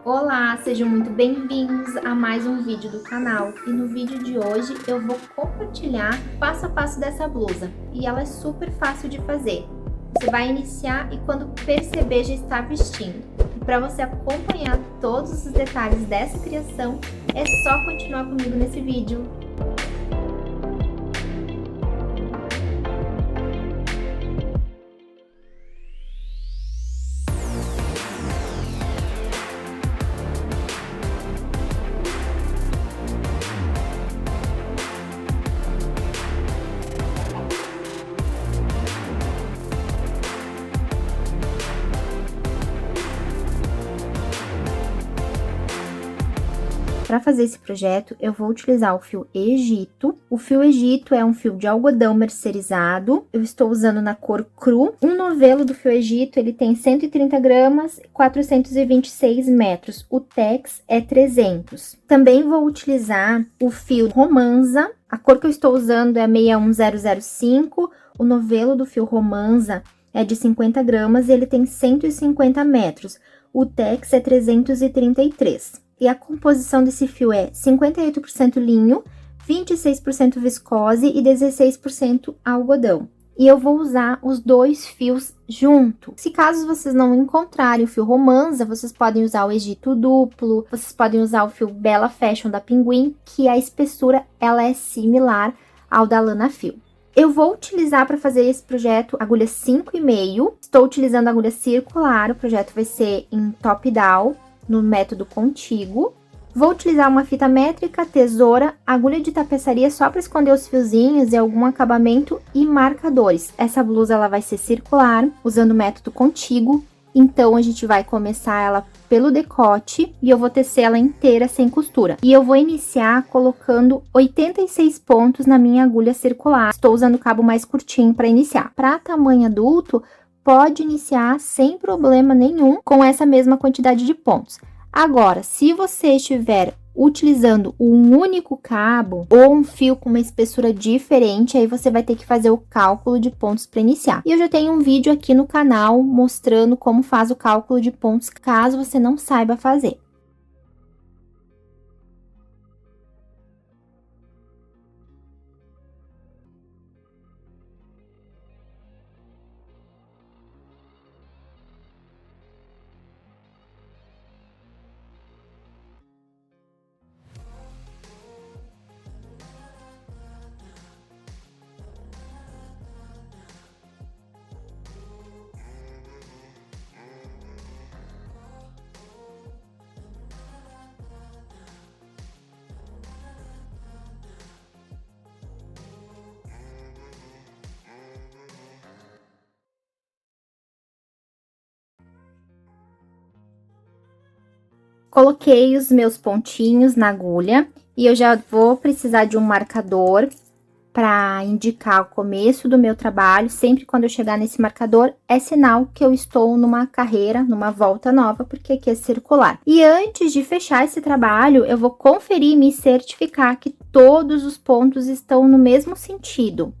Olá, sejam muito bem-vindos a mais um vídeo do canal. E no vídeo de hoje eu vou compartilhar passo a passo dessa blusa. E ela é super fácil de fazer. Você vai iniciar e quando perceber já está vestindo. E para você acompanhar todos os detalhes dessa criação, é só continuar comigo nesse vídeo. Para fazer esse projeto, eu vou utilizar o fio Egito. O fio Egito é um fio de algodão mercerizado. Eu estou usando na cor cru. Um novelo do fio Egito, ele tem 130 gramas, 426 metros. O tex é 300. Também vou utilizar o fio Romanza. A cor que eu estou usando é 61005. O novelo do fio Romanza é de 50 gramas e ele tem 150 metros. O tex é 333. E a composição desse fio é 58% linho, 26% viscose e 16% algodão. E eu vou usar os dois fios junto. Se caso vocês não encontrarem o fio Romanza, vocês podem usar o Egito duplo, vocês podem usar o fio Bella Fashion da Pinguim, que a espessura ela é similar ao da Lana Fio. Eu vou utilizar para fazer esse projeto agulha 5,5. Estou utilizando a agulha circular, o projeto vai ser em top-down, no método contíguo. Vou utilizar uma fita métrica, tesoura, agulha de tapeçaria só para esconder os fiozinhos e algum acabamento e marcadores. Essa blusa ela vai ser circular, usando o método contíguo. Então, a gente vai começar ela pelo decote e eu vou tecer ela inteira sem costura. E eu vou iniciar colocando 86 pontos na minha agulha circular. Estou usando o cabo mais curtinho para iniciar. Para tamanho adulto, pode iniciar sem problema nenhum com essa mesma quantidade de pontos. Agora, se você estiver utilizando um único cabo ou um fio com uma espessura diferente, aí você vai ter que fazer o cálculo de pontos para iniciar. E eu já tenho um vídeo aqui no canal mostrando como faz o cálculo de pontos, caso você não saiba fazer. Coloquei os meus pontinhos na agulha e eu já vou precisar de um marcador para indicar o começo do meu trabalho. Sempre quando eu chegar nesse marcador, é sinal que eu estou numa carreira, numa volta nova, porque aqui é circular. E antes de fechar esse trabalho, eu vou conferir e me certificar que todos os pontos estão no mesmo sentido.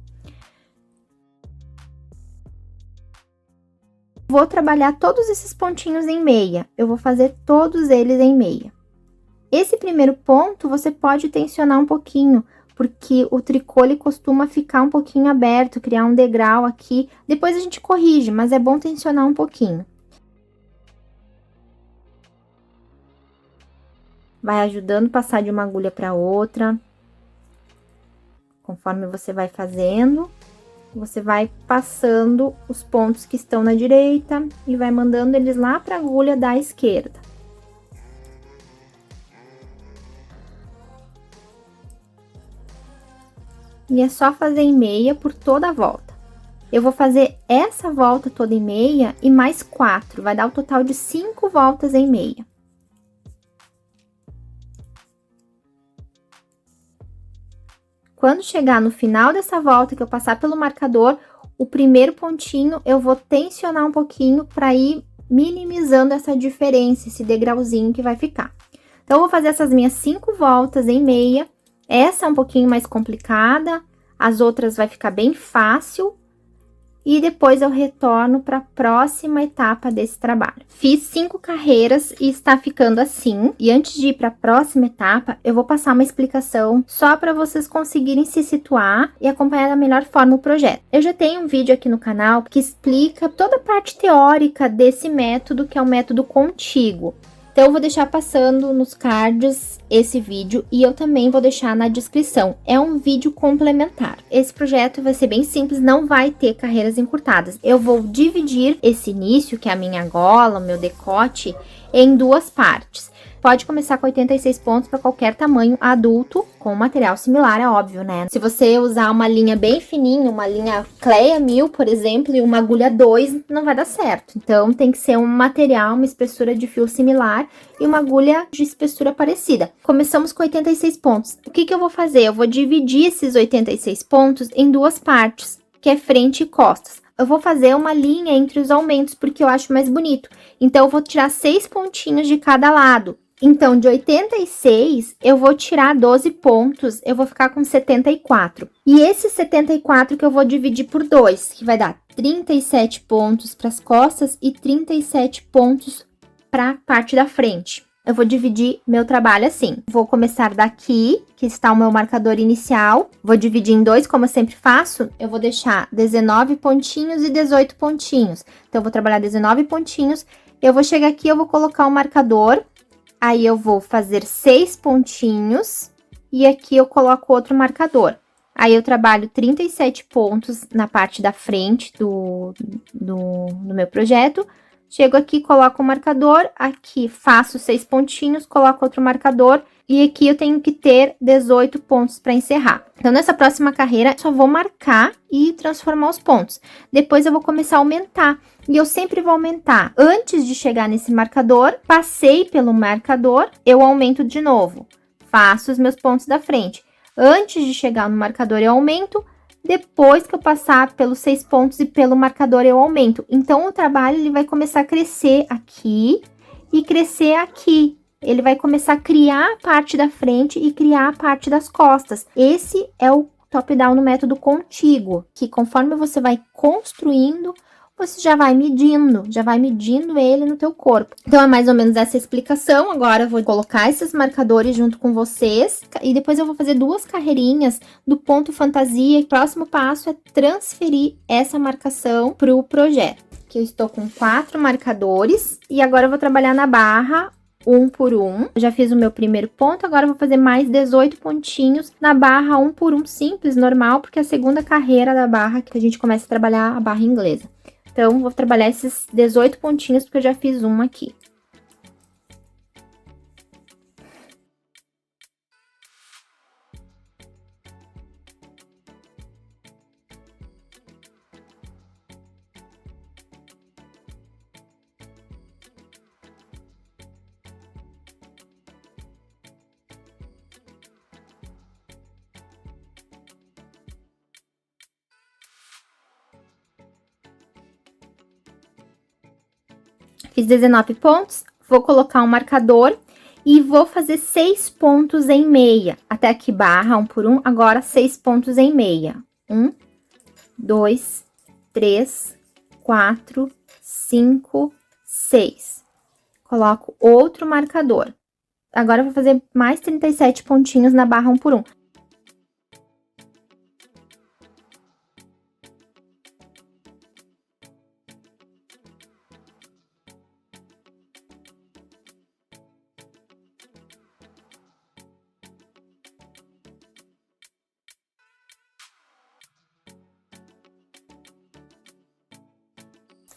Vou trabalhar todos esses pontinhos em meia, eu vou fazer todos eles em meia. Esse primeiro ponto, você pode tensionar um pouquinho, porque o tricô, ele costuma ficar um pouquinho aberto, criar um degrau aqui. Depois a gente corrige, mas é bom tensionar um pouquinho. Vai ajudando a passar de uma agulha para outra. Conforme você vai fazendo, você vai passando os pontos que estão na direita e vai mandando eles lá para a agulha da esquerda. E é só fazer em meia por toda a volta. Eu vou fazer essa volta toda em meia e mais 4, vai dar o total de 5 voltas em meia. Quando chegar no final dessa volta, que eu passar pelo marcador, o primeiro pontinho eu vou tensionar um pouquinho para ir minimizando essa diferença, esse degrauzinho que vai ficar. Então, eu vou fazer essas minhas 5 voltas em meia. Essa é um pouquinho mais complicada, as outras vai ficar bem fácil. e depois eu retorno para a próxima etapa desse trabalho. Fiz 5 carreiras e está ficando assim. E antes de ir para a próxima etapa, eu vou passar uma explicação só para vocês conseguirem se situar e acompanhar da melhor forma o projeto. Eu já tenho um vídeo aqui no canal que explica toda a parte teórica desse método, que é o método contíguo. Então, eu vou deixar passando nos cards esse vídeo e eu também vou deixar na descrição. É um vídeo complementar. Esse projeto vai ser bem simples, não vai ter carreiras encurtadas. Eu vou dividir esse início, que é a minha gola, o meu decote, em 2 partes. Pode começar com 86 pontos para qualquer tamanho adulto, com material similar, é óbvio, né? Se você usar uma linha bem fininha, uma linha Cleia 1000, por exemplo, e uma agulha 2, não vai dar certo. Então, tem que ser um material, uma espessura de fio similar e uma agulha de espessura parecida. Começamos com 86 pontos. O que eu vou fazer? Eu vou dividir esses 86 pontos em 2 partes, que é frente e costas. Eu vou fazer uma linha entre os aumentos, porque eu acho mais bonito. Então, eu vou tirar 6 pontinhos de cada lado. Então, de 86, eu vou tirar 12 pontos, eu vou ficar com 74. E esse 74 que eu vou dividir por 2, que vai dar 37 pontos para as costas e 37 pontos para a parte da frente. Eu vou dividir meu trabalho assim. Vou começar daqui, que está o meu marcador inicial. Vou dividir em 2, como eu sempre faço. Eu vou deixar 19 pontinhos e 18 pontinhos. Então, eu vou trabalhar 19 pontinhos. Eu vou chegar aqui, eu vou colocar o marcador. Aí, eu vou fazer 6 pontinhos e aqui eu coloco outro marcador. Aí, eu trabalho 37 pontos na parte da frente do meu projeto. Chego aqui, coloco o marcador, aqui faço 6 pontinhos, coloco outro marcador e aqui eu tenho que ter 18 pontos para encerrar. Então, nessa próxima carreira, só vou marcar e transformar os pontos. Depois, eu vou começar a aumentar. E eu sempre vou aumentar. Antes de chegar nesse marcador, passei pelo marcador, eu aumento de novo. Faço os meus pontos da frente. Antes de chegar no marcador, eu aumento. Depois que eu passar pelos 6 pontos e pelo marcador, eu aumento. Então, o trabalho ele vai começar a crescer aqui e crescer aqui. Ele vai começar a criar a parte da frente e criar a parte das costas. Esse é o top-down no método contíguo, que conforme você vai construindo, você já vai medindo ele no teu corpo. Então, é mais ou menos essa explicação. Agora, eu vou colocar esses marcadores junto com vocês e depois eu vou fazer 2 carreirinhas do ponto fantasia. O próximo passo é transferir essa marcação para o projeto. Que eu estou com 4 marcadores e agora eu vou trabalhar na barra 1 por 1. Eu já fiz o meu primeiro ponto, agora eu vou fazer mais 18 pontinhos na barra 1 por 1 simples, normal, porque é a segunda carreira da barra que a gente começa a trabalhar a barra inglesa. Então, vou trabalhar esses 18 pontinhos, porque eu já fiz um aqui. Fiz 19 pontos, vou colocar um marcador e vou fazer 6 pontos em meia. Até aqui, barra 1 por 1, agora 6 pontos em meia. 1, 2, 3, 4, 5, 6. Coloco outro marcador. Agora, eu vou fazer mais 37 pontinhos na barra 1 por 1.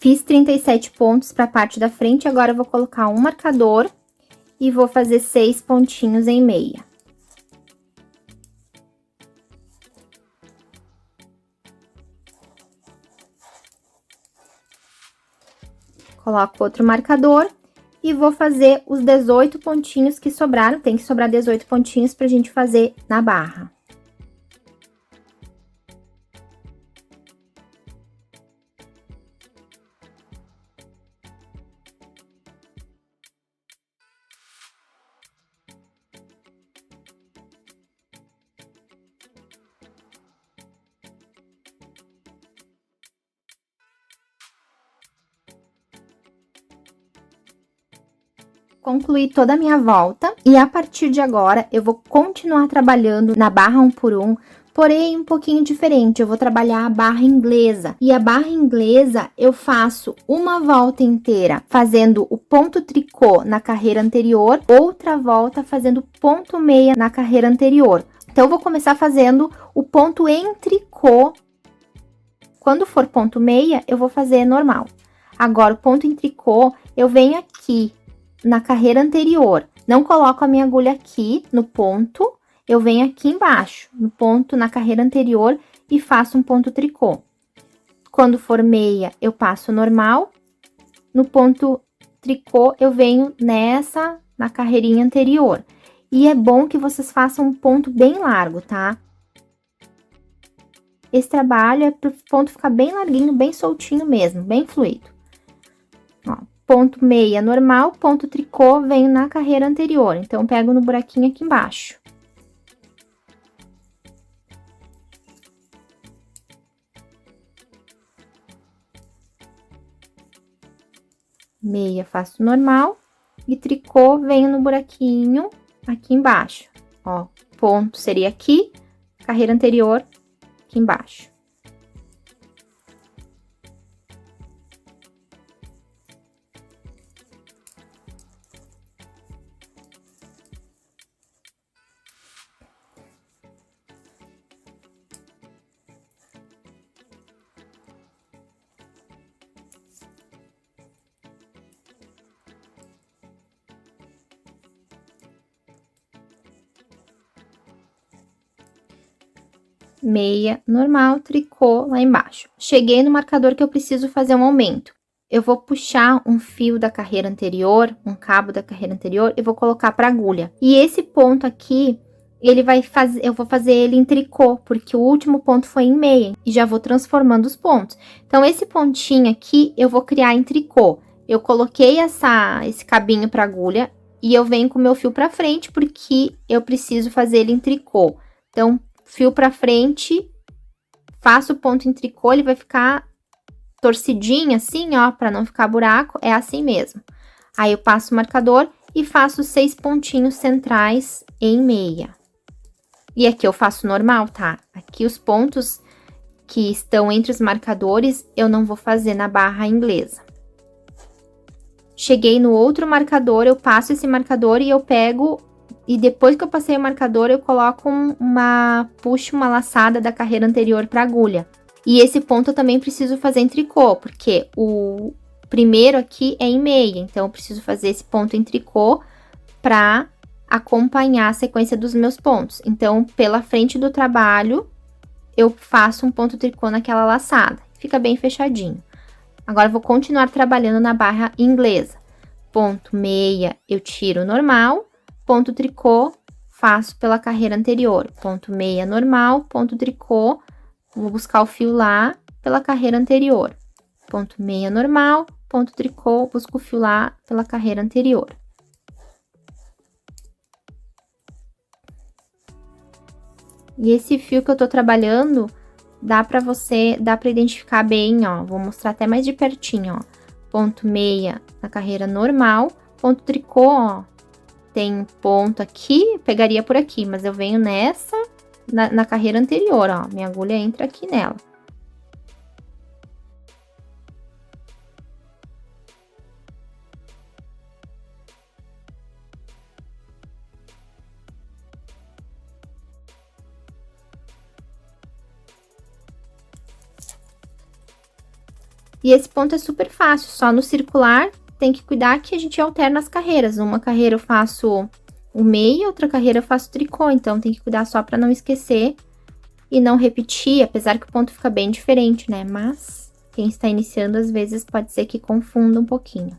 Fiz 37 pontos para a parte da frente, agora eu vou colocar um marcador e vou fazer 6 pontinhos em meia. Coloco outro marcador e vou fazer os 18 pontinhos que sobraram, tem que sobrar 18 pontinhos pra gente fazer na barra. Concluí toda a minha volta e a partir de agora eu vou continuar trabalhando na barra 1 por 1, porém um pouquinho diferente. Eu vou trabalhar a barra inglesa e a barra inglesa eu faço uma volta inteira fazendo o ponto tricô na carreira anterior, outra volta fazendo ponto meia na carreira anterior. Então eu vou começar fazendo o ponto em tricô. Quando for ponto meia, eu vou fazer normal. Agora o ponto em tricô, eu venho aqui na carreira anterior, não coloco a minha agulha aqui no ponto, eu venho aqui embaixo, no ponto na carreira anterior e faço um ponto tricô. Quando for meia, eu passo normal, no ponto tricô, eu venho na carreirinha anterior. E é bom que vocês façam um ponto bem largo, tá? Esse trabalho é para o ponto ficar bem larguinho, bem soltinho mesmo, bem fluido. Ó, ponto meia normal, ponto tricô, venho na carreira anterior. Então, pego no buraquinho aqui embaixo. Meia, faço normal. E tricô, venho no buraquinho aqui embaixo. Ó, ponto seria aqui, carreira anterior, aqui embaixo. Meia normal, tricô lá embaixo. Cheguei no marcador que eu preciso fazer um aumento. Eu vou puxar um fio da carreira anterior, um cabo da carreira anterior, e vou colocar para agulha. E esse ponto aqui, eu vou fazer ele em tricô, porque o último ponto foi em meia, e já vou transformando os pontos. Então, esse pontinho aqui, eu vou criar em tricô. Eu coloquei esse cabinho para agulha, e eu venho com o meu fio para frente, porque eu preciso fazer ele em tricô. Então, fio para frente, faço o ponto em tricô, ele vai ficar torcidinho assim, ó, para não ficar buraco, é assim mesmo. Aí eu passo o marcador e faço 6 pontinhos centrais em meia. E aqui eu faço normal, tá? Aqui os pontos que estão entre os marcadores, eu não vou fazer na barra inglesa. Cheguei no outro marcador, eu passo esse marcador e eu pego. E depois que eu passei o marcador, eu coloco puxo uma laçada da carreira anterior para agulha. E esse ponto eu também preciso fazer em tricô, porque o primeiro aqui é em meia, então eu preciso fazer esse ponto em tricô para acompanhar a sequência dos meus pontos. Então, pela frente do trabalho, eu faço um ponto tricô naquela laçada. Fica bem fechadinho. Agora, eu vou continuar trabalhando na barra inglesa. Ponto meia, eu tiro normal. Ponto tricô, faço pela carreira anterior. Ponto meia normal, ponto tricô, vou buscar o fio lá pela carreira anterior. Ponto meia normal, ponto tricô, busco o fio lá pela carreira anterior. E esse fio que eu tô trabalhando, dá pra identificar bem, ó. Vou mostrar até mais de pertinho, ó. Ponto meia na carreira normal, ponto tricô, ó. Tem um ponto aqui, pegaria por aqui, mas eu venho na carreira anterior, ó. Minha agulha entra aqui nela. E esse ponto é super fácil, só no circular tem que cuidar que a gente alterna as carreiras. Uma carreira eu faço o meio, outra carreira eu faço tricô, então tem que cuidar só para não esquecer e não repetir, apesar que o ponto fica bem diferente, né? Mas quem está iniciando, às vezes, pode ser que confunda um pouquinho.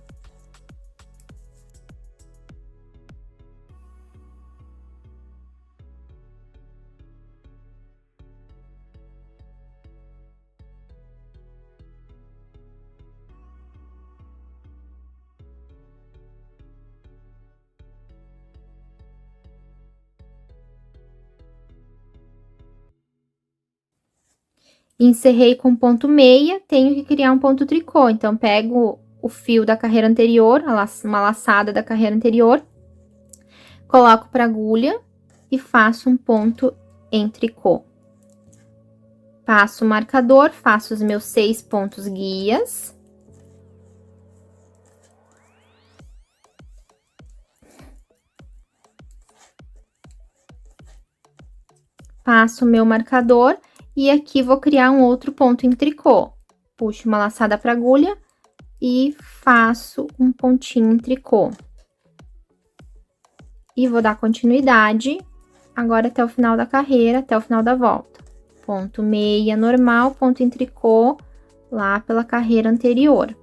Encerrei com ponto meia, tenho que criar um ponto tricô. Então, pego o fio da carreira anterior, uma laçada da carreira anterior, coloco pra agulha e faço um ponto em tricô. Passo o marcador, faço os meus 6 pontos guias. Passo o meu marcador e aqui vou criar um outro ponto em tricô. Puxo uma laçada pra agulha e faço um pontinho em tricô. E vou dar continuidade agora até o final da carreira, até o final da volta. Ponto meia normal, ponto em tricô lá pela carreira anterior.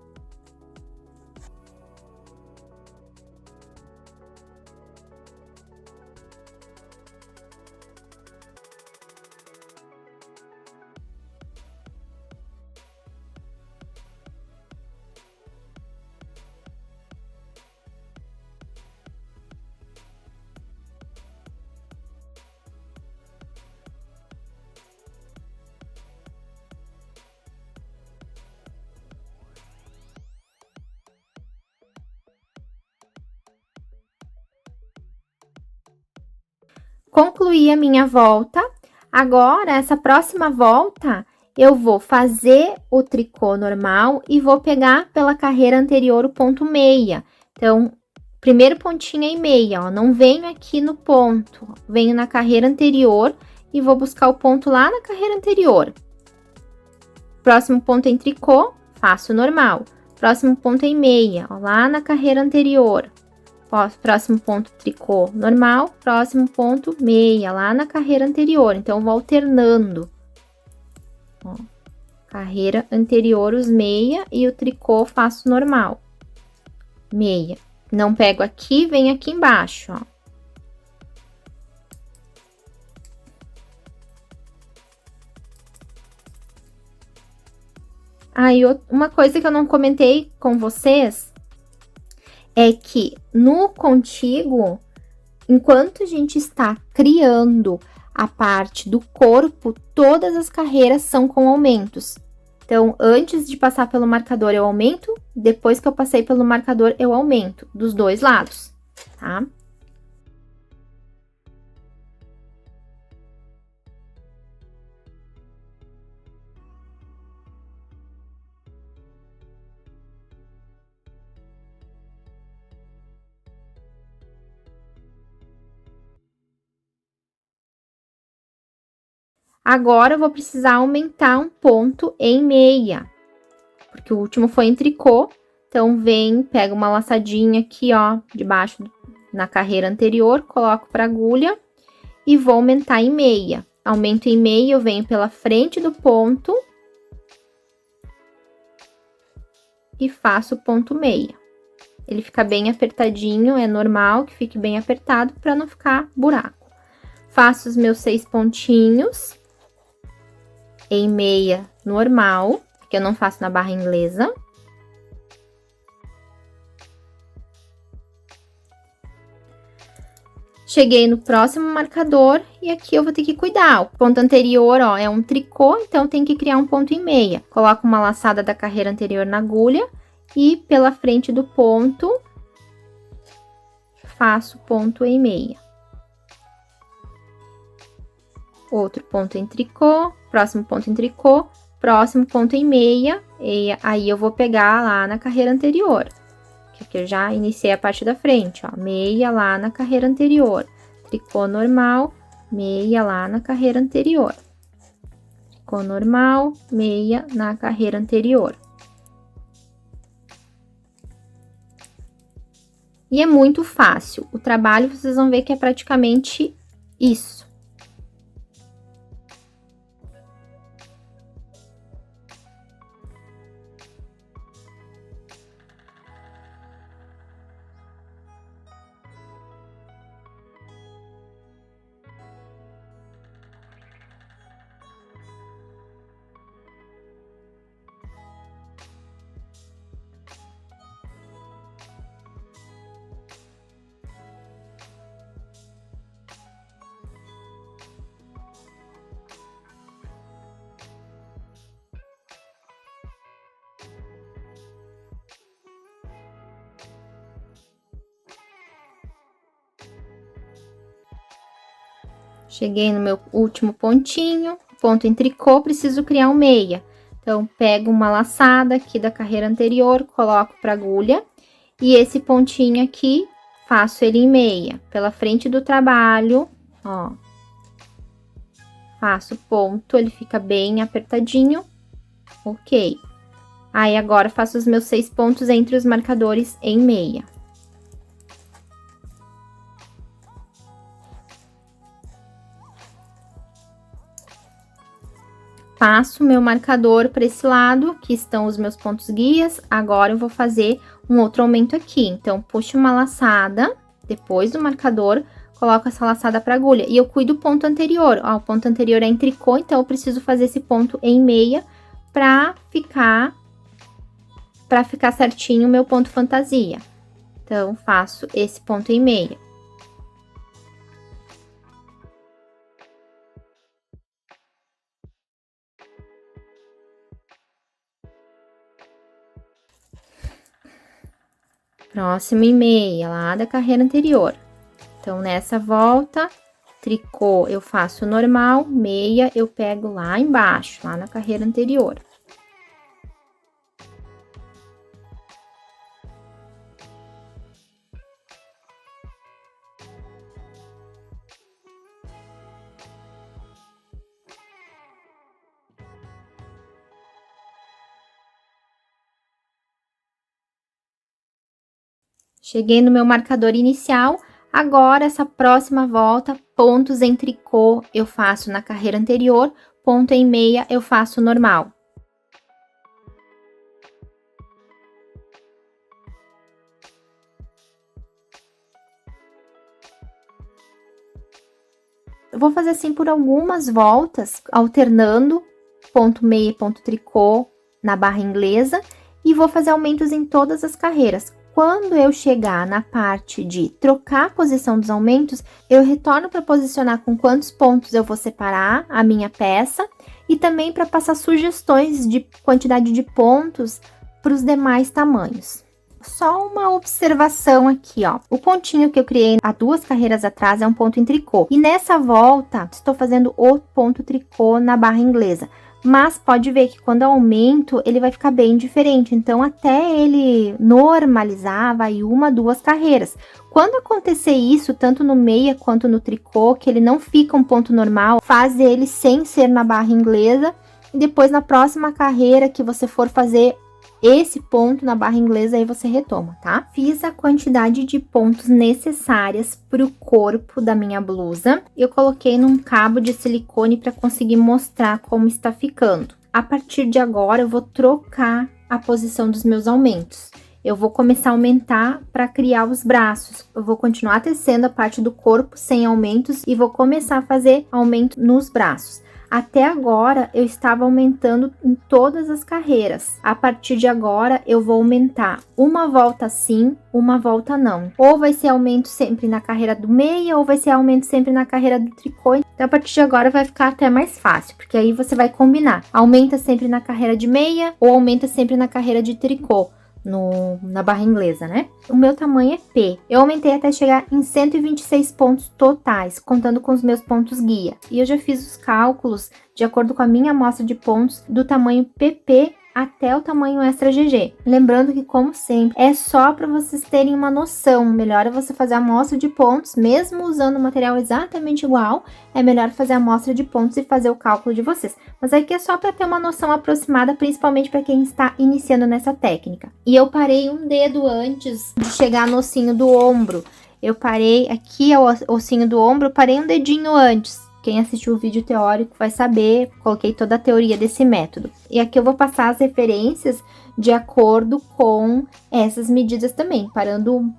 Concluí a minha volta. Agora, essa próxima volta, eu vou fazer o tricô normal e vou pegar pela carreira anterior o ponto meia. Então, primeiro pontinho é em meia, ó, não venho aqui no ponto, venho na carreira anterior e vou buscar o ponto lá na carreira anterior. Próximo ponto em tricô, faço normal. Próximo ponto em meia, ó, lá na carreira anterior. Próximo ponto tricô normal, próximo ponto meia, lá na carreira anterior. Então, vou alternando. Ó, carreira anterior, os meia e o tricô faço normal. Meia. Não pego aqui, vem aqui embaixo, ó. Aí, uma coisa que eu não comentei com vocês é que no contíguo, enquanto a gente está criando a parte do corpo, todas as carreiras são com aumentos. Então, antes de passar pelo marcador, eu aumento, depois que eu passei pelo marcador, eu aumento, dos dois lados, tá? Agora, eu vou precisar aumentar um ponto em meia, porque o último foi em tricô. Então, pega uma laçadinha aqui, ó, debaixo, na carreira anterior, coloco pra agulha e vou aumentar em meia. Aumento em meia, eu venho pela frente do ponto e faço o ponto meia. Ele fica bem apertadinho, é normal que fique bem apertado para não ficar buraco. Faço os meus 6 pontinhos em meia normal, que eu não faço na barra inglesa. Cheguei no próximo marcador e aqui eu vou ter que cuidar. O ponto anterior, ó, é um tricô, então tem que criar um ponto em meia. Coloco uma laçada da carreira anterior na agulha e pela frente do ponto faço ponto em meia. Outro ponto em tricô, próximo ponto em tricô, próximo ponto em meia, e aí eu vou pegar lá na carreira anterior, que aqui eu já iniciei a parte da frente, ó, meia lá na carreira anterior, tricô normal, meia lá na carreira anterior, tricô normal, meia na carreira anterior. E é muito fácil, o trabalho vocês vão ver que é praticamente isso. Cheguei no meu último pontinho, ponto em tricô, preciso criar um meia. Então, pego uma laçada aqui da carreira anterior, coloco pra agulha, e esse pontinho aqui, faço ele em meia, pela frente do trabalho, ó. Faço ponto, ele fica bem apertadinho, ok. Aí, agora, faço os meus 6 pontos entre os marcadores em meia. Passo meu marcador para esse lado, que estão os meus pontos guias. Agora, eu vou fazer um outro aumento aqui. Então, puxo uma laçada, depois do marcador, coloco essa laçada para agulha. E eu cuido do ponto anterior. Ó, o ponto anterior é em tricô, então, eu preciso fazer esse ponto em meia para ficar certinho o meu ponto fantasia. Então, faço esse ponto em meia. Próximo em meia, lá da carreira anterior. Então, nessa volta, tricô eu faço normal, meia eu pego lá embaixo, lá na carreira anterior. Cheguei no meu marcador inicial, agora essa próxima volta, pontos em tricô eu faço na carreira anterior, ponto em meia eu faço normal. Eu vou fazer assim por algumas voltas, alternando ponto meia e ponto tricô na barra inglesa, e vou fazer aumentos em todas as carreiras. Quando eu chegar na parte de trocar a posição dos aumentos, eu retorno para posicionar com quantos pontos eu vou separar a minha peça e também para passar sugestões de quantidade de pontos para os demais tamanhos. Só uma observação aqui, ó. O pontinho que eu criei há 2 carreiras atrás é um ponto em tricô. E nessa volta, estou fazendo o ponto tricô na barra inglesa. Mas pode ver que quando eu aumento, ele vai ficar bem diferente. Então, até ele normalizar, vai 1, 2 carreiras. Quando acontecer isso, tanto no meia quanto no tricô, que ele não fica um ponto normal, faz ele sem ser na barra inglesa. E depois, na próxima carreira que você for fazer esse ponto na barra inglesa, aí você retoma, tá? Fiz a quantidade de pontos necessárias para o corpo da minha blusa. Eu coloquei num cabo de silicone para conseguir mostrar como está ficando. A partir de agora, eu vou trocar a posição dos meus aumentos. Eu vou começar a aumentar para criar os braços. Eu vou continuar tecendo a parte do corpo sem aumentos e vou começar a fazer aumento nos braços. Até agora, eu estava aumentando em todas as carreiras. A partir de agora, eu vou aumentar uma volta sim, uma volta não. Ou vai ser aumento sempre na carreira do meia, ou vai ser aumento sempre na carreira do tricô. Então, a partir de agora, vai ficar até mais fácil, porque aí você vai combinar. Aumenta sempre na carreira de meia, ou aumenta sempre na carreira de tricô. Na barra inglesa, né? O meu tamanho é P. Eu aumentei até chegar em 126 pontos totais, contando com os meus pontos guia. E eu já fiz os cálculos de acordo com a minha amostra de pontos do tamanho PP até o tamanho extra GG. Lembrando que, como sempre, é só para vocês terem uma noção. Melhor é você fazer a amostra de pontos, mesmo usando o material exatamente igual, é melhor fazer a amostra de pontos e fazer o cálculo de vocês. Mas aqui é só para ter uma noção aproximada, principalmente para quem está iniciando nessa técnica. E eu parei um dedo antes de chegar no ossinho do ombro. Eu parei aqui, o ossinho do ombro, parei um dedinho antes. Quem assistiu o vídeo teórico vai saber, coloquei toda a teoria desse método. E aqui eu vou passar as referências de acordo com essas medidas também, parando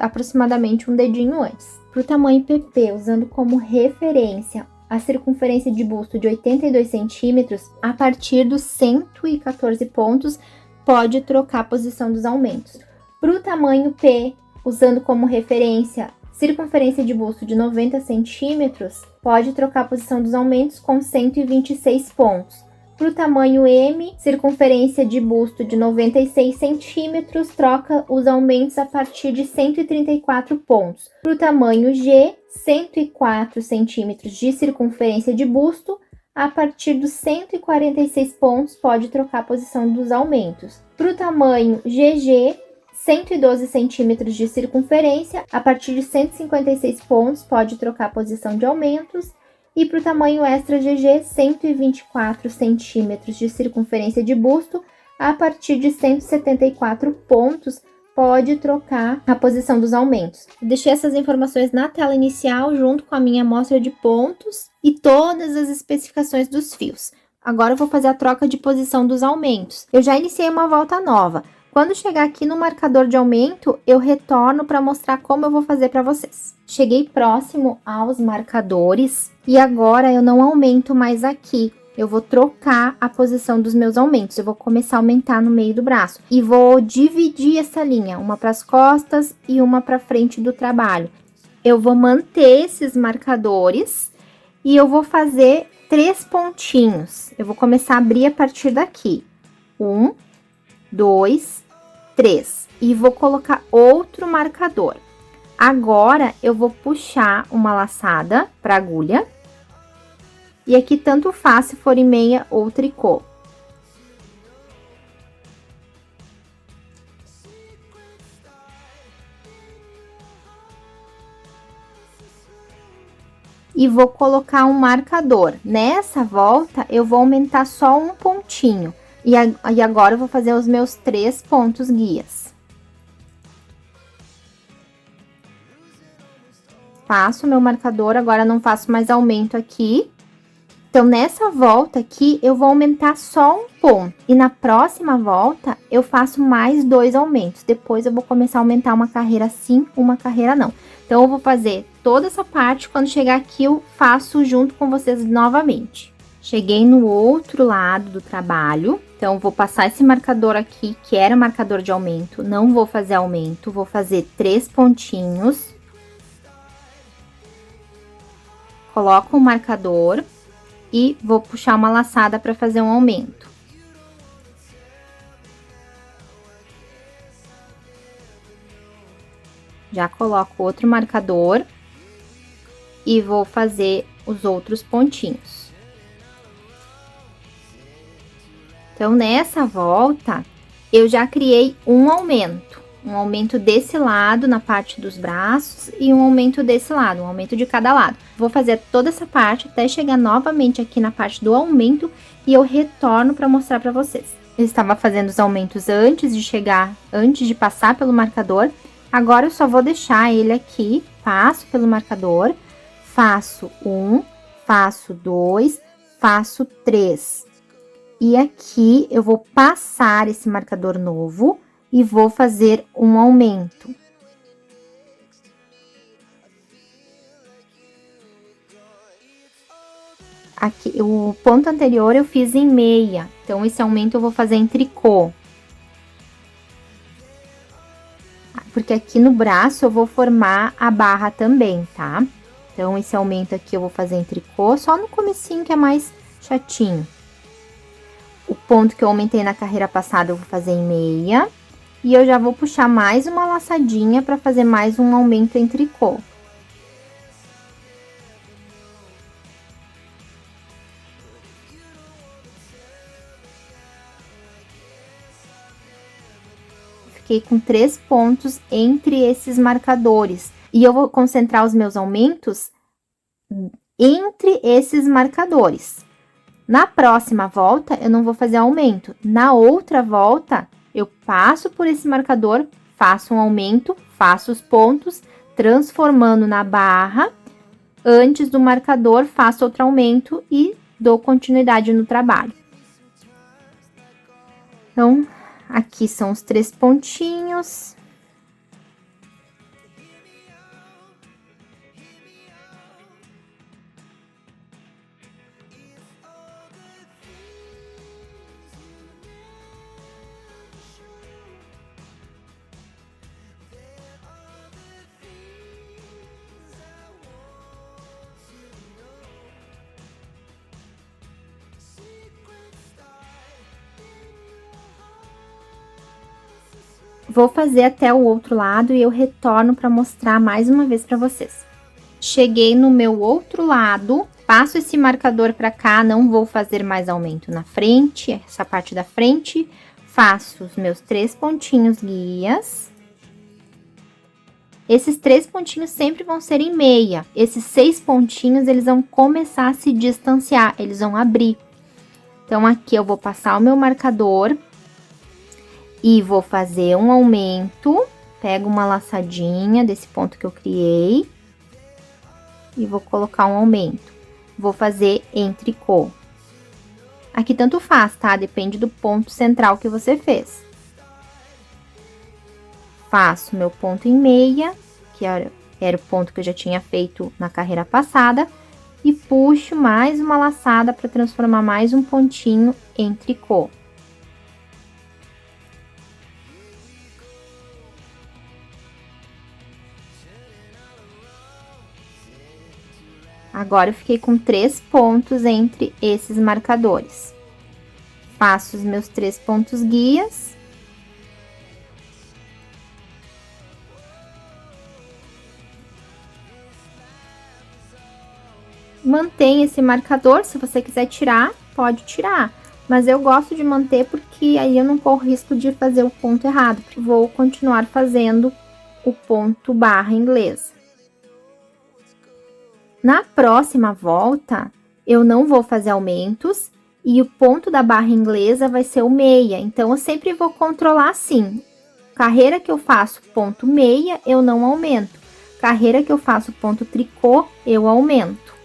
aproximadamente um dedinho antes. Para o tamanho PP, usando como referência a circunferência de busto de 82 centímetros, a partir dos 114 pontos, pode trocar a posição dos aumentos. Para o tamanho P, usando como referência circunferência de busto de 90 centímetros, pode trocar a posição dos aumentos com 126 pontos. Para o tamanho M, circunferência de busto de 96 centímetros, troca os aumentos a partir de 134 pontos. Para o tamanho G, 104 centímetros de circunferência de busto, a partir dos 146 pontos, pode trocar a posição dos aumentos. Para o tamanho GG, 112 centímetros de circunferência, a partir de 156 pontos, pode trocar a posição de aumentos. E para o tamanho extra GG, 124 centímetros de circunferência de busto, a partir de 174 pontos, pode trocar a posição dos aumentos. Deixei essas informações na tela inicial, junto com a minha amostra de pontos e todas as especificações dos fios. Agora eu vou fazer a troca de posição dos aumentos. Eu já iniciei uma volta nova. Quando chegar aqui no marcador de aumento, eu retorno para mostrar como eu vou fazer para vocês. Cheguei próximo aos marcadores e agora eu não aumento mais aqui. Eu vou trocar a posição dos meus aumentos. Eu vou começar a aumentar no meio do braço e vou dividir essa linha, uma para as costas e uma para frente do trabalho. Eu vou manter esses marcadores e eu vou fazer 3 pontinhos. Eu vou começar a abrir a partir daqui. 1, 2, 3. E vou colocar outro marcador. Agora, eu vou puxar uma laçada para agulha. E aqui, tanto faz se for em meia ou tricô. E vou colocar um marcador. Nessa volta, eu vou aumentar só um pontinho. E agora, eu vou fazer os meus 3 pontos guias. Faço meu marcador, agora não faço mais aumento aqui. Então, nessa volta aqui, eu vou aumentar só um ponto. E na próxima volta, eu faço mais 2 aumentos. Depois, eu vou começar a aumentar uma carreira sim, uma carreira não. Então, eu vou fazer toda essa parte. Quando chegar aqui, eu faço junto com vocês novamente. Cheguei no outro lado do trabalho. Então, vou passar esse marcador aqui, que era o marcador de aumento. Não vou fazer aumento, vou fazer 3 pontinhos. Coloco o marcador e vou puxar uma laçada para fazer um aumento. Já coloco outro marcador e vou fazer os outros pontinhos. Então, nessa volta, eu já criei um aumento desse lado na parte dos braços e um aumento desse lado, um aumento de cada lado. Vou fazer toda essa parte até chegar novamente aqui na parte do aumento e eu retorno para mostrar para vocês. Eu estava fazendo os aumentos antes de passar pelo marcador. Agora eu só vou deixar ele aqui, passo pelo marcador, faço 1, faço 2, faço 3. E aqui eu vou passar esse marcador novo e vou fazer um aumento. Aqui, o ponto anterior eu fiz em meia, então esse aumento eu vou fazer em tricô. Porque aqui no braço eu vou formar a barra também, tá? Então, esse aumento aqui eu vou fazer em tricô, só no comecinho que é mais chatinho. O ponto que eu aumentei na carreira passada eu vou fazer em meia. E eu já vou puxar mais uma laçadinha para fazer mais um aumento em tricô. Fiquei com 3 pontos entre esses marcadores. E eu vou concentrar os meus aumentos entre esses marcadores. Na próxima volta, eu não vou fazer aumento. Na outra volta, eu passo por esse marcador, faço um aumento, faço os pontos, transformando na barra. Antes do marcador, faço outro aumento e dou continuidade no trabalho. Então, aqui são os 3 pontinhos. Vou fazer até o outro lado e eu retorno para mostrar mais uma vez para vocês. Cheguei no meu outro lado, passo esse marcador para cá, não vou fazer mais aumento na frente, essa parte da frente. Faço os meus 3 pontinhos guias. Esses 3 pontinhos sempre vão ser em meia. Esses 6 pontinhos, eles vão começar a se distanciar, eles vão abrir. Então, aqui eu vou passar o meu marcador e vou fazer um aumento. Pego uma laçadinha desse ponto que eu criei e vou colocar um aumento. Vou fazer em tricô. Aqui tanto faz, tá? Depende do ponto central que você fez. Faço meu ponto em meia, que era o ponto que eu já tinha feito na carreira passada, e puxo mais uma laçada para transformar mais um pontinho em tricô. Agora, eu fiquei com 3 pontos entre esses marcadores. Faço os meus 3 pontos guias. Mantém esse marcador, se você quiser tirar, pode tirar. Mas eu gosto de manter porque aí eu não corro risco de fazer o ponto errado. Vou continuar fazendo o ponto barra inglesa. Na próxima volta, eu não vou fazer aumentos e o ponto da barra inglesa vai ser o meia. Então, eu sempre vou controlar assim. Carreira que eu faço ponto meia, eu não aumento. Carreira que eu faço ponto tricô, eu aumento.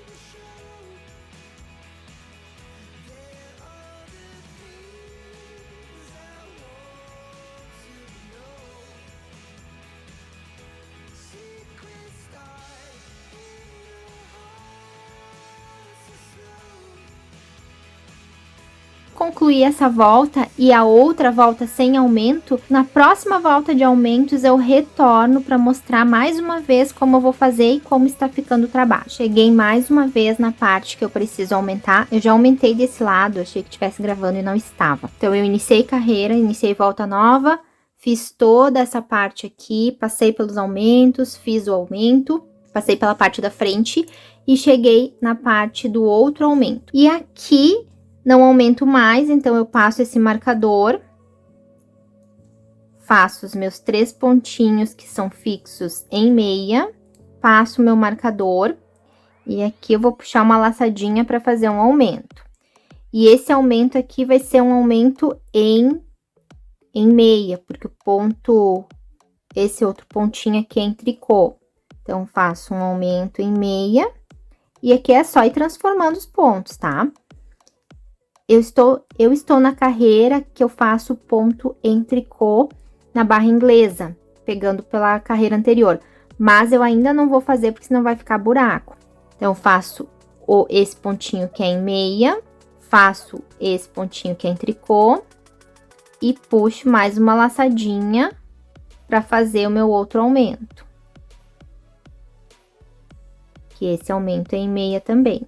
Concluir essa volta e a outra volta sem aumento, na próxima volta de aumentos eu retorno para mostrar mais uma vez como eu vou fazer e como está ficando o trabalho. Cheguei mais uma vez na parte que eu preciso aumentar, eu já aumentei desse lado, achei que estivesse gravando e não estava. Então, eu iniciei carreira, iniciei volta nova, fiz toda essa parte aqui, passei pelos aumentos, fiz o aumento, passei pela parte da frente e cheguei na parte do outro aumento. E aqui não aumento mais, então eu passo esse marcador, faço os meus 3 pontinhos que são fixos em meia, passo o meu marcador e aqui eu vou puxar uma laçadinha para fazer um aumento. E esse aumento aqui vai ser um aumento em meia, porque o ponto, esse outro pontinho aqui é em tricô. Então, faço um aumento em meia e aqui é só ir transformando os pontos, tá? Eu estou na carreira que eu faço ponto em tricô na barra inglesa, pegando pela carreira anterior. Mas eu ainda não vou fazer, porque senão vai ficar buraco. Então, eu faço esse pontinho que é em meia, faço esse pontinho que é em tricô e puxo mais uma laçadinha para fazer o meu outro aumento. Que esse aumento é em meia também.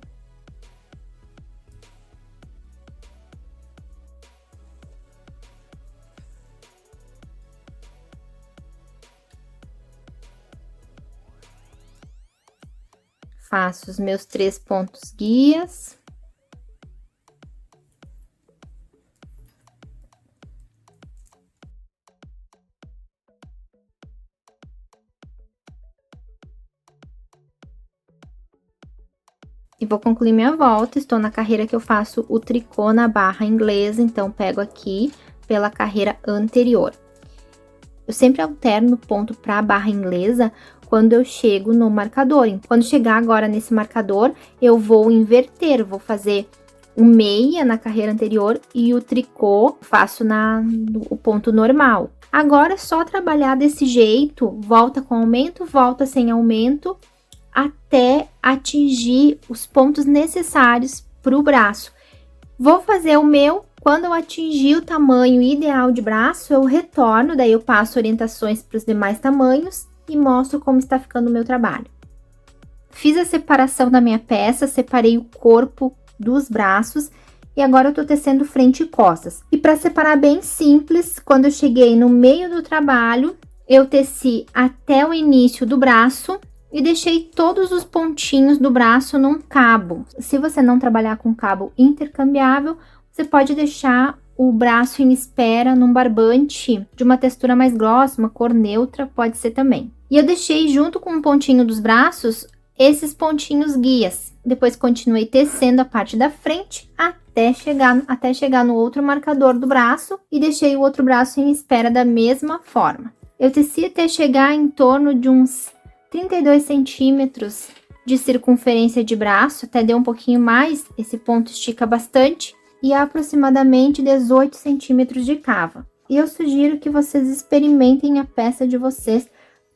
Faço os meus 3 pontos guias. E vou concluir minha volta, estou na carreira que eu faço o tricô na barra inglesa, então pego aqui pela carreira anterior. Eu sempre alterno o ponto para a barra inglesa quando eu chego no marcador. Quando chegar agora nesse marcador, eu vou inverter, vou fazer o meia na carreira anterior e o tricô faço no ponto normal. Agora é só trabalhar desse jeito, volta com aumento, volta sem aumento, até atingir os pontos necessários para o braço. Vou fazer o meu. Quando eu atingir o tamanho ideal de braço, eu retorno, daí eu passo orientações para os demais tamanhos e mostro como está ficando o meu trabalho. Fiz a separação da minha peça, separei o corpo dos braços E agora eu tô tecendo frente e costas. E para separar bem simples, quando eu cheguei no meio do trabalho, eu teci até o início do braço e deixei todos os pontinhos do braço num cabo. Se você não trabalhar com cabo intercambiável, você pode deixar o braço em espera num barbante de uma textura mais grossa, uma cor neutra, pode ser também. E eu deixei junto com o pontinho dos braços esses pontinhos guias. Depois continuei tecendo a parte da frente até chegar no outro marcador do braço e deixei o outro braço em espera da mesma forma. Eu teci até chegar em torno de uns 32 centímetros de circunferência de braço, até deu um pouquinho mais, esse ponto estica bastante, e aproximadamente 18 centímetros de cava. E eu sugiro que vocês experimentem a peça de vocês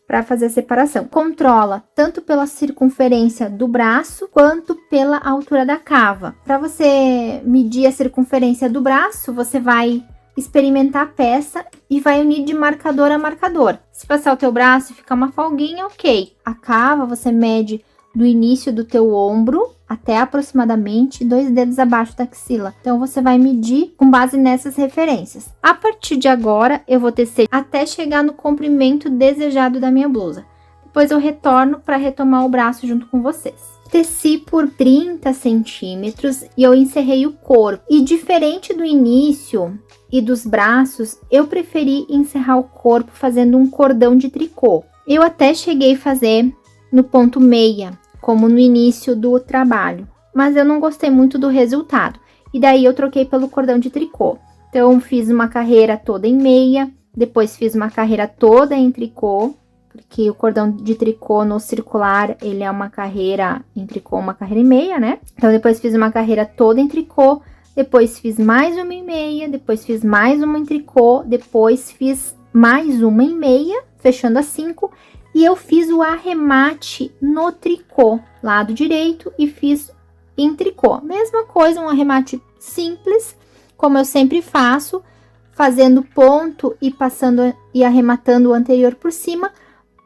para fazer a separação. Controla tanto pela circunferência do braço quanto pela altura da cava. Para você medir a circunferência do braço, você vai experimentar a peça e vai unir de marcador a marcador. Se passar o teu braço e ficar uma folguinha, ok. A cava você mede do início do teu ombro até aproximadamente 2 dedos abaixo da axila. Então, você vai medir com base nessas referências. A partir de agora, eu vou tecer até chegar no comprimento desejado da minha blusa. Depois, eu retorno para retomar o braço junto com vocês. Teci por 30 centímetros e eu encerrei o corpo. E diferente do início e dos braços, eu preferi encerrar o corpo fazendo um cordão de tricô. Eu até cheguei a fazer no ponto meia, como no início do trabalho, mas eu não gostei muito do resultado, e daí eu troquei pelo cordão de tricô. Então, fiz uma carreira toda em meia, depois fiz uma carreira toda em tricô, porque o cordão de tricô no circular, ele é uma carreira em tricô, uma carreira em meia, né? Então, depois fiz uma carreira toda em tricô, depois fiz mais uma em meia, depois fiz mais uma em tricô, depois fiz mais uma em meia, fechando as 5, e eu fiz o arremate no tricô, lado direito, e fiz em tricô. Mesma coisa, um arremate simples, como eu sempre faço, fazendo ponto e passando e arrematando o anterior por cima,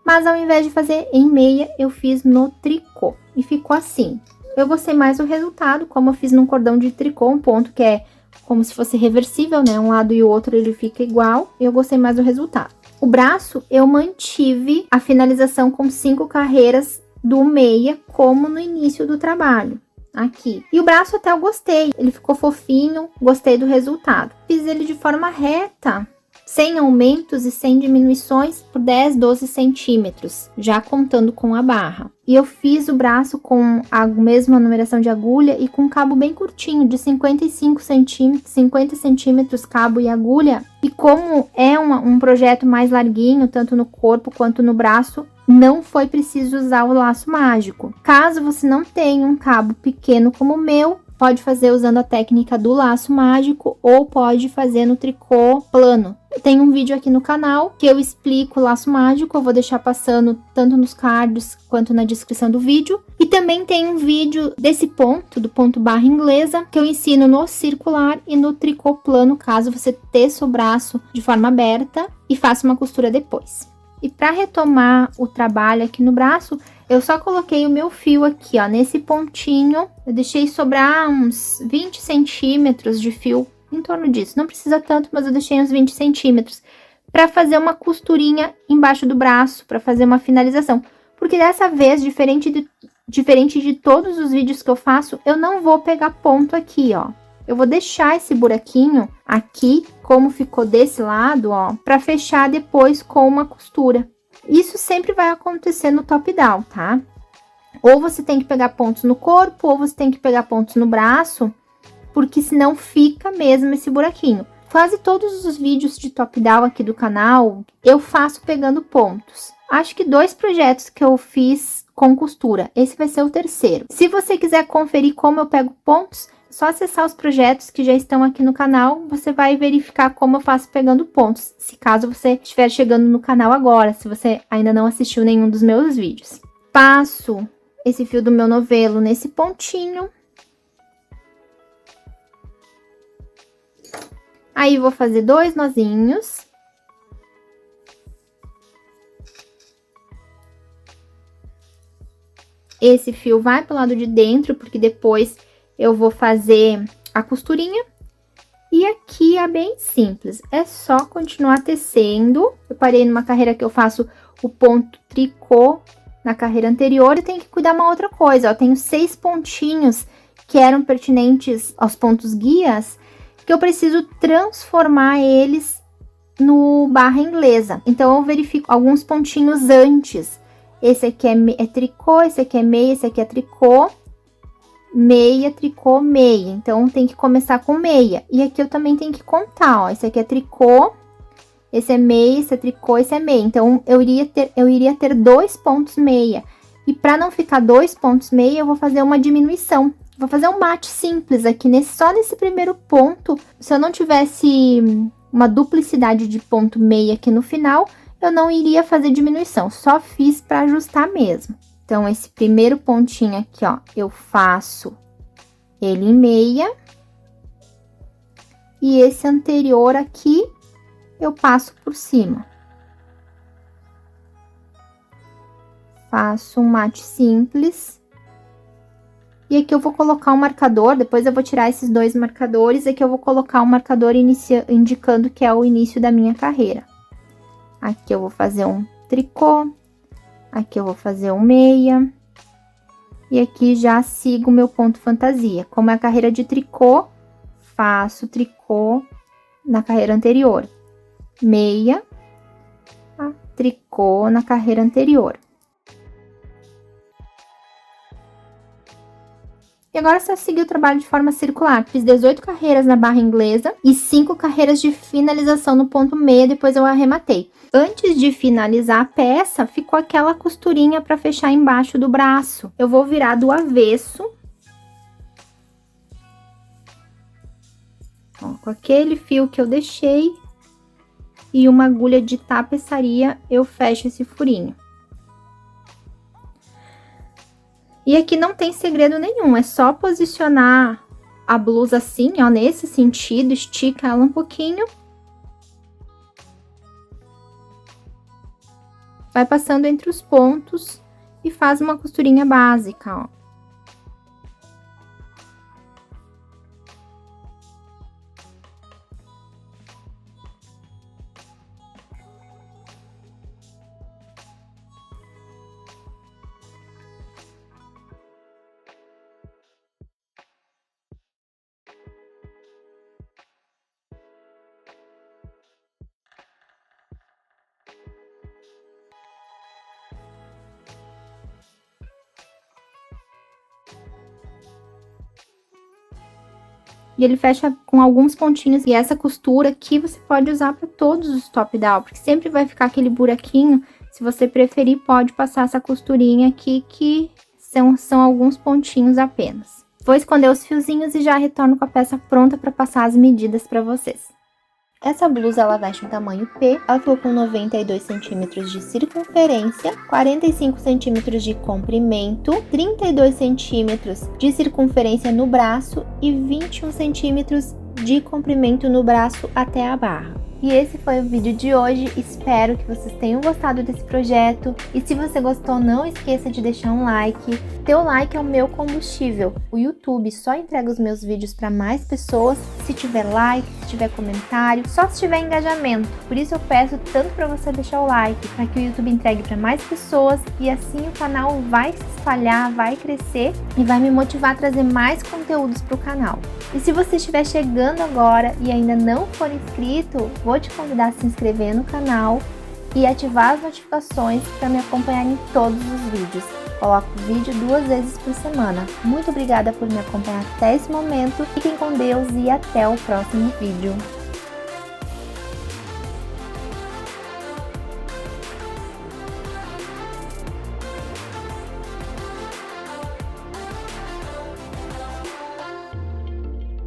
mas ao invés de fazer em meia, eu fiz no tricô. E ficou assim. Eu gostei mais do resultado, como eu fiz num cordão de tricô, um ponto que é como se fosse reversível, né? Um lado e o outro ele fica igual, eu gostei mais do resultado. O braço, eu mantive a finalização com 5 carreiras do meia, como no início do trabalho, aqui. E o braço até eu gostei, ele ficou fofinho, gostei do resultado. Fiz ele de forma reta, sem aumentos e sem diminuições, por 10, 12 centímetros, já contando com a barra. E eu fiz o braço com a mesma numeração de agulha e com um cabo bem curtinho, de 55 centímetros, 50 centímetros cabo e agulha. E como é um projeto mais larguinho, tanto no corpo quanto no braço, não foi preciso usar o laço mágico. Caso você não tenha um cabo pequeno como o meu, pode fazer usando a técnica do laço mágico ou pode fazer no tricô plano. Tem um vídeo aqui no canal que eu explico o laço mágico, eu vou deixar passando tanto nos cards quanto na descrição do vídeo. E também tem um vídeo desse ponto, do ponto barra inglesa, que eu ensino no circular e no tricô plano, caso você teça o braço de forma aberta e faça uma costura depois. E para retomar o trabalho aqui no braço, eu só coloquei o meu fio aqui, ó, nesse pontinho. Eu deixei sobrar uns 20 centímetros de fio, em torno disso. Não precisa tanto, mas eu deixei uns 20 centímetros para fazer uma costurinha embaixo do braço, para fazer uma finalização. Porque dessa vez, diferente de todos os vídeos que eu faço, eu não vou pegar ponto aqui, ó. Eu vou deixar esse buraquinho aqui, como ficou desse lado, ó, para fechar depois com uma costura. Isso sempre vai acontecer no top-down, tá? Ou você tem que pegar pontos no corpo, ou você tem que pegar pontos no braço, porque senão fica mesmo esse buraquinho. Quase todos os vídeos de top-down aqui do canal, eu faço pegando pontos. Acho que 2 projetos que eu fiz com costura, esse vai ser o terceiro. Se você quiser conferir como eu pego pontos, é só acessar os projetos que já estão aqui no canal, você vai verificar como eu faço pegando pontos, se caso você estiver chegando no canal agora, se você ainda não assistiu nenhum dos meus vídeos. Passo esse fio do meu novelo nesse pontinho. Aí, vou fazer 2 nozinhos. Esse fio vai pro lado de dentro, porque depois eu vou fazer a costurinha. E aqui é bem simples, é só continuar tecendo. Eu parei numa carreira que eu faço o ponto tricô na carreira anterior e tenho que cuidar uma outra coisa, ó. Tenho 6 pontinhos que eram pertinentes aos pontos guias, que eu preciso transformar eles no barra inglesa. Então, eu verifico alguns pontinhos antes. Esse aqui é tricô, esse aqui é meia, esse aqui é tricô. Meia, tricô, meia. Então, tem que começar com meia. E aqui eu também tenho que contar, ó. Esse aqui é tricô, esse é meia, esse é tricô, esse é meia. Então, eu iria ter 2 pontos meia. E para não ficar 2 pontos meia, eu vou fazer uma diminuição. Vou fazer um mate simples aqui, só nesse primeiro ponto. Se eu não tivesse uma duplicidade de ponto meia aqui no final, eu não iria fazer diminuição. Só fiz para ajustar mesmo. Então, esse primeiro pontinho aqui, ó, eu faço ele em meia. E esse anterior aqui, eu passo por cima. Faço um mate simples. E aqui eu vou colocar um marcador, depois eu vou tirar esses 2 marcadores. Aqui eu vou colocar um marcador indicando que é o início da minha carreira. Aqui eu vou fazer um tricô. Aqui eu vou fazer um meia. E aqui já sigo o meu ponto fantasia. Como é a carreira de tricô, faço tricô na carreira anterior. Meia, tricô na carreira anterior. E agora é só seguir o trabalho de forma circular. Fiz 18 carreiras na barra inglesa e 5 carreiras de finalização no ponto meia, depois eu arrematei. Antes de finalizar a peça, ficou aquela costurinha para fechar embaixo do braço. Eu vou virar do avesso. Ó, com aquele fio que eu deixei e uma agulha de tapeçaria, eu fecho esse furinho. E aqui não tem segredo nenhum, é só posicionar a blusa assim, ó, nesse sentido, estica ela um pouquinho. Vai passando entre os pontos e faz uma costurinha básica, ó. E ele fecha com alguns pontinhos. E essa costura aqui você pode usar para todos os top-down, porque sempre vai ficar aquele buraquinho. Se você preferir, pode passar essa costurinha aqui, que são alguns pontinhos apenas. Vou esconder os fiozinhos e já retorno com a peça pronta para passar as medidas para vocês. Essa blusa, ela veste um tamanho P, ela ficou com 92 centímetros de circunferência, 45 centímetros de comprimento, 32 centímetros de circunferência no braço e 21 centímetros de comprimento no braço até a barra. E esse foi o vídeo de hoje, espero que vocês tenham gostado desse projeto. E se você gostou, não esqueça de deixar um like. Teu like é o meu combustível. O YouTube só entrega os meus vídeos para mais pessoas se tiver like, se tiver comentário, só se tiver engajamento. Por isso eu peço tanto para você deixar o like, para que o YouTube entregue para mais pessoas e assim o canal vai se espalhar, vai crescer e vai me motivar a trazer mais conteúdos para o canal. E se você estiver chegando agora e ainda não for inscrito, vou te convidar a se inscrever no canal e ativar as notificações para me acompanhar em todos os vídeos. Coloco vídeo 2 vezes por semana. Muito obrigada por me acompanhar até esse momento. Fiquem com Deus e até o próximo vídeo.